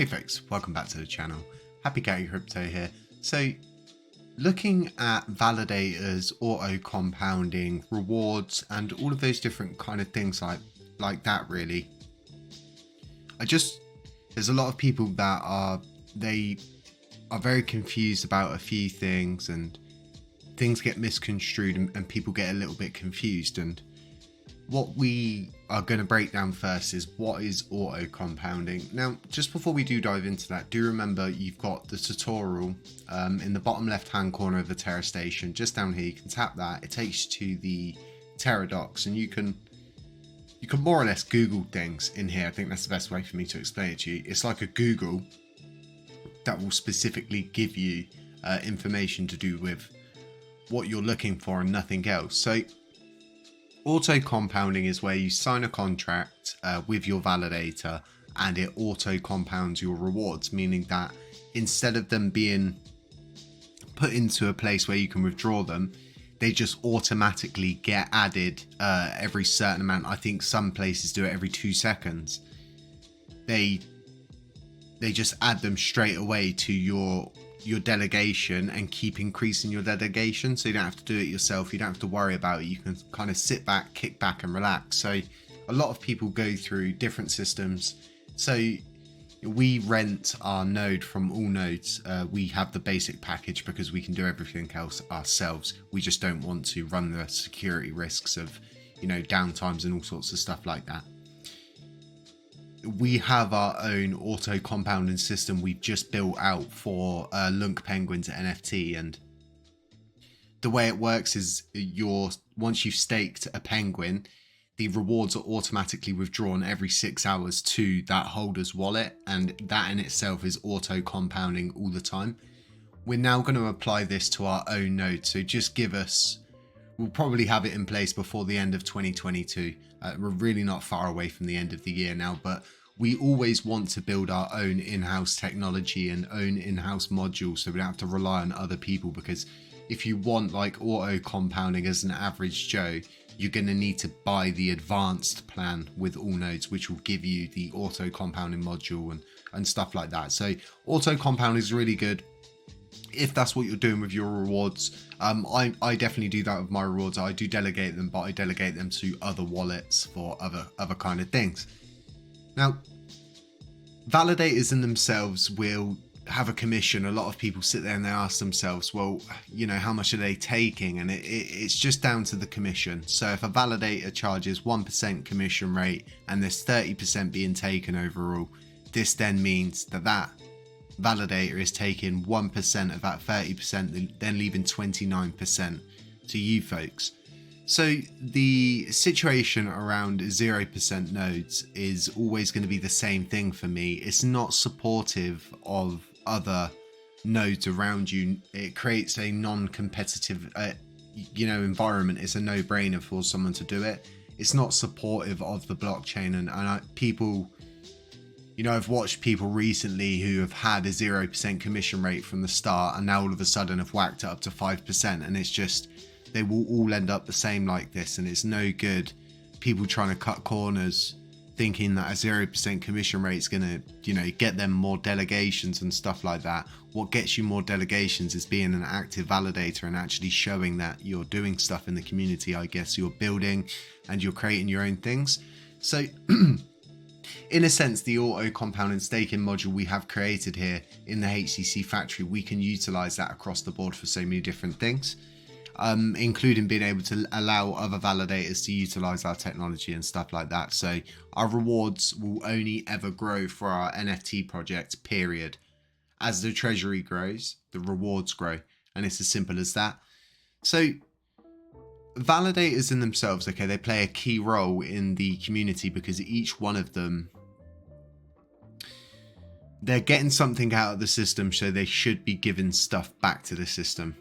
Hey folks, welcome back to the channel. Happy Getting Crypto here. So looking at validators, auto compounding, rewards, and all of those different kind of things like that really. There's a lot of people that are very confused about a few things, and things get misconstrued and people get a little bit confused. And what we are going to break down first is what is auto compounding. Now, just before we do dive into that, do remember you've got the tutorial in the bottom left hand corner of the Terra station. Just down here, you can tap that. It takes you to the Terra docs, and you can more or less Google things in here. I think that's the best way for me to explain it to you. It's like a Google that will specifically give you information to do with what you're looking for and nothing else. So auto compounding is where you sign a contract with your validator and it auto compounds your rewards, meaning that instead of them being put into a place where you can withdraw them, they just automatically get added every certain amount. I think some places do it every 2 seconds. They just add them straight away to your delegation and keep increasing your delegation, so you don't have to do it yourself. You don't have to worry about it. You can kind of sit back, kick back and relax. So a lot of people go through different systems. So we rent our node from All Nodes. We have the basic package because we can do everything else ourselves. We just don't want to run the security risks of, downtimes and all sorts of stuff like that. We have our own auto compounding system we've just built out for Lunk Penguin's NFT, and the way it works is once you've staked a penguin, the rewards are automatically withdrawn every 6 hours to that holder's wallet, and that in itself is auto compounding all the time. We're now going to apply this to our own node, so just we'll probably have it in place before the end of 2022. We're really not far away from the end of the year now, but we always want to build our own in-house technology and own in-house modules, so we don't have to rely on other people. Because if you want like auto compounding as an average Joe, you're going to need to buy the advanced plan with All Nodes, which will give you the auto compounding module and stuff like that. So auto compounding is really good if that's what you're doing with your rewards. I definitely do that with my rewards. I do delegate them, but I delegate them to other wallets for other kind of things. Now, validators in themselves will have a commission. A lot of people sit there and they ask themselves, well, how much are they taking? And it's just down to the commission. So if a validator charges 1% commission rate and there's 30% being taken overall, this then means that validator is taking 1% of that 30%, then leaving 29% to you folks. So the situation around 0% nodes is always going to be the same thing for me. It's not supportive of other nodes around you. It creates a non-competitive environment. It's a no-brainer for someone to do it. It's not supportive of the blockchain, and people, I've watched people recently who have had a 0% commission rate from the start and now all of a sudden have whacked it up to 5%, and it's just, they will all end up the same like this, and it's no good. People trying to cut corners thinking that a 0% commission rate is going to, get them more delegations and stuff like that. What gets you more delegations is being an active validator and actually showing that you're doing stuff in the community. I guess you're building and you're creating your own things. So in a sense, the auto compounding staking module we have created here in the HCC factory, we can utilize that across the board for so many different things, including being able to allow other validators to utilize our technology and stuff like that. So our rewards will only ever grow for our NFT project, period. As the treasury grows, the rewards grow, and it's as simple as that. So validators in themselves, okay, they play a key role in the community because each one of them, they're getting something out of the system, so they should be giving stuff back to the system.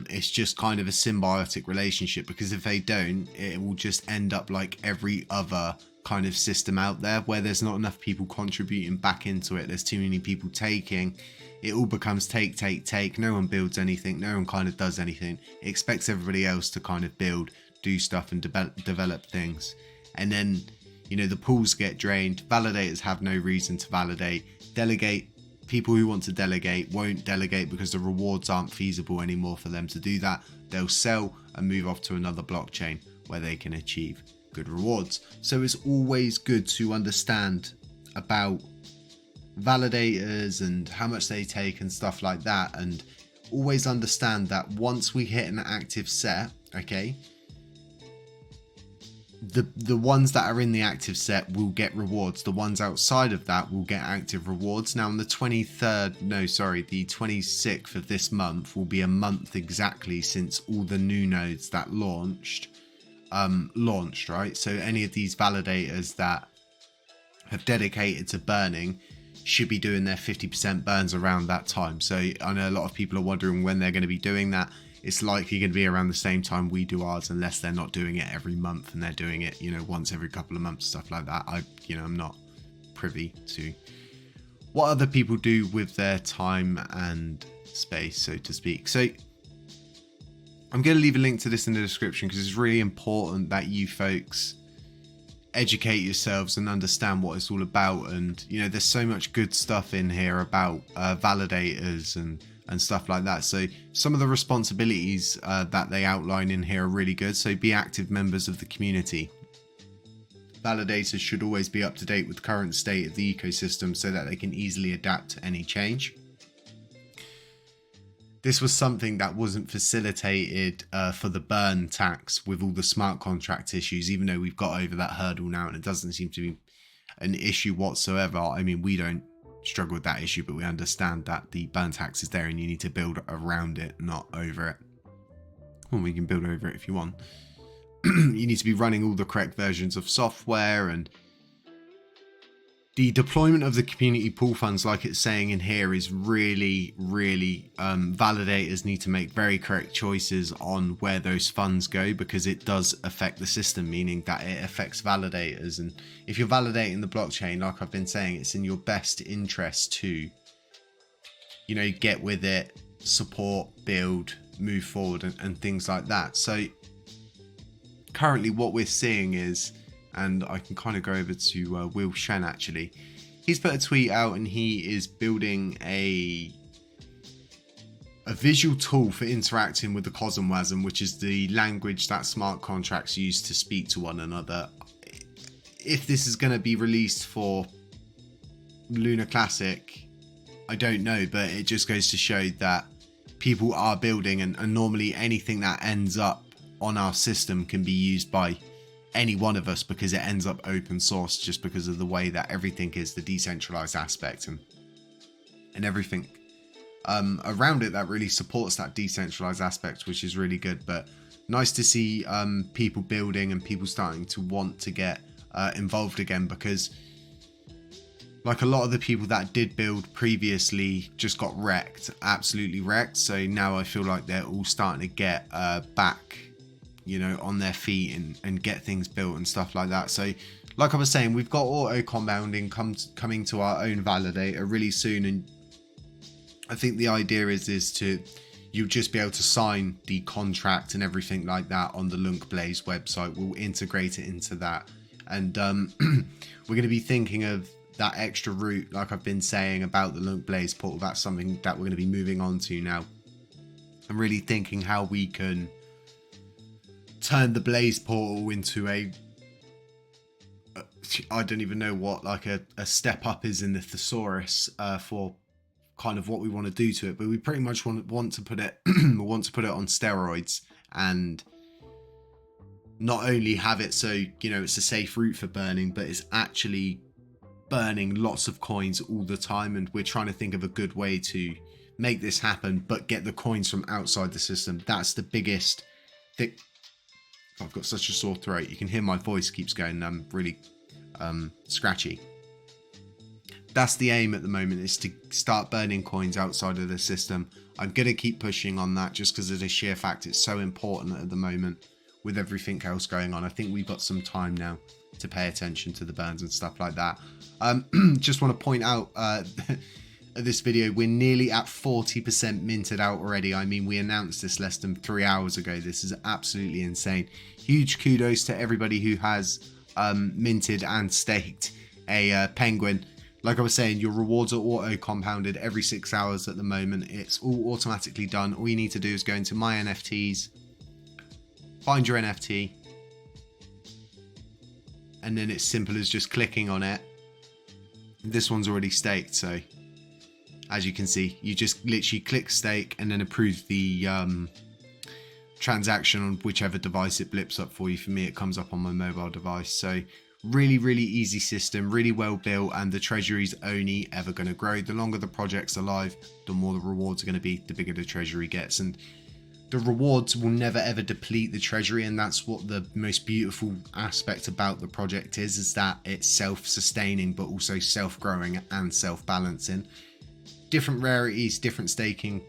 It's just kind of a symbiotic relationship, because if they don't, it will just end up like every other kind of system out there where there's not enough people contributing back into it. There's too many people taking. It all becomes take. No one builds anything. No one kind of does anything. It expects everybody else to kind of build, do stuff and develop things. And then, the pools get drained. Validators have no reason to validate. delegate. People who want to delegate won't delegate because the rewards aren't feasible anymore for them to do that. They'll sell and move off to another blockchain where they can achieve good rewards. So it's always good to understand about validators and how much they take and stuff like that, and always understand that once we hit an active set, okay, the ones that are in the active set will get rewards. The ones outside of that will get active rewards. Now on the 26th of this month will be a month exactly since all the new nodes that launched, right? So any of these validators that have dedicated to burning should be doing their 50% burns around that time. So I know a lot of people are wondering when they're going to be doing that. It's likely going to be around the same time we do ours, unless they're not doing it every month and they're doing it, you know, once every couple of months, stuff like that. I'm not privy to what other people do with their time and space, so to speak. So I'm going to leave a link to this in the description because it's really important that you folks educate yourselves and understand what it's all about. And you know, there's so much good stuff in here about validators and stuff like that. So some of the responsibilities that they outline in here are really good. So be active members of the community. Validators should always be up to date with the current state of the ecosystem so that they can easily adapt to any change. This was something that wasn't facilitated for the burn tax with all the smart contract issues, even though we've got over that hurdle now and it doesn't seem to be an issue whatsoever. I mean, we don't struggle with that issue, but we understand that the burn tax is there and you need to build around it, not over it. Well, we can build over it if you want. You need to be running all the correct versions of software, and the deployment of the community pool funds, like it's saying in here, is really validators need to make very correct choices on where those funds go, because it does affect the system, meaning that it affects validators. And if you're validating the blockchain, like I've been saying, it's in your best interest to, you know, get with it, support, build, move forward, and things like that. So currently what we're seeing is, and I can kind of go over to Will Shen actually. He's put a tweet out and he is building a visual tool for interacting with the CosmWasm, which is the language that smart contracts use to speak to one another. If this is going to be released for Lunar Classic, I don't know, but it just goes to show that people are building, and normally anything that ends up on our system can be used by any one of us because it ends up open source, just because of the way that everything is, the decentralized aspect and everything around it that really supports that decentralized aspect, which is really good. But nice to see people building and people starting to want to get involved again, because like a lot of the people that did build previously just got wrecked, absolutely wrecked. So now I feel like they're all starting to get back, you know, on their feet and get things built and stuff like that. So like I was saying, we've got Autocompounding coming to our own validator really soon, and I think the idea is to, you'll just be able to sign the contract and everything like that on the LunkBlaze website. We'll integrate it into that, and we're going to be thinking of that extra route, like I've been saying about the LunkBlaze portal. That's something that we're going to be moving on to now. I'm really thinking how we can turn the Blaze portal into I don't even know what, like a step up is in the thesaurus for kind of what we want to do to it, but we pretty much want to put it want to put it on steroids, and not only have it so, you know, it's a safe route for burning, but it's actually burning lots of coins all the time. And we're trying to think of a good way to make this happen, but get the coins from outside the system. That's the biggest thing. I've got such a sore throat. You can hear my voice keeps going really scratchy. That's the aim at the moment, is to start burning coins outside of the system. I'm going to keep pushing on that just because of the sheer fact it's so important at the moment with everything else going on. I think we've got some time now to pay attention to the burns and stuff like that. Just want to point out this video, we're nearly at 40% minted out already. I mean, we announced this less than 3 hours ago. This is absolutely insane. Huge kudos to everybody who has minted and staked a penguin. Like I was saying, your rewards are auto compounded every 6 hours at the moment. It's all automatically done. All you need to do is go into my NFTs, find your NFT, and then it's simple as just clicking on it. This one's already staked, so as you can see, you just literally click stake and then approve the transaction on whichever device it blips up for you. For me, it comes up on my mobile device. So really, really easy system, really well built, and the treasury's only ever going to grow. The longer the project's alive, the more the rewards are going to be, the bigger the treasury gets. And the rewards will never ever deplete the treasury, and that's what the most beautiful aspect about the project is that it's self-sustaining but also self-growing and self-balancing. Different rarities, different staking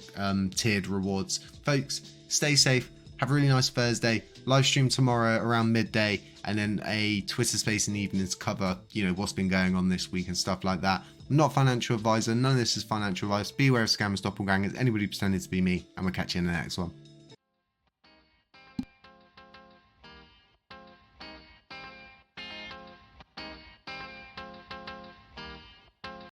tiered rewards. Folks, stay safe, have a really nice Thursday. Live stream tomorrow around midday, and then a Twitter space in the evening to cover, you know, what's been going on this week and stuff like that. I'm not a financial advisor, none of this is financial advice. Be aware of scammers, doppelgangers, anybody pretending to be me, and we'll catch you in the next one.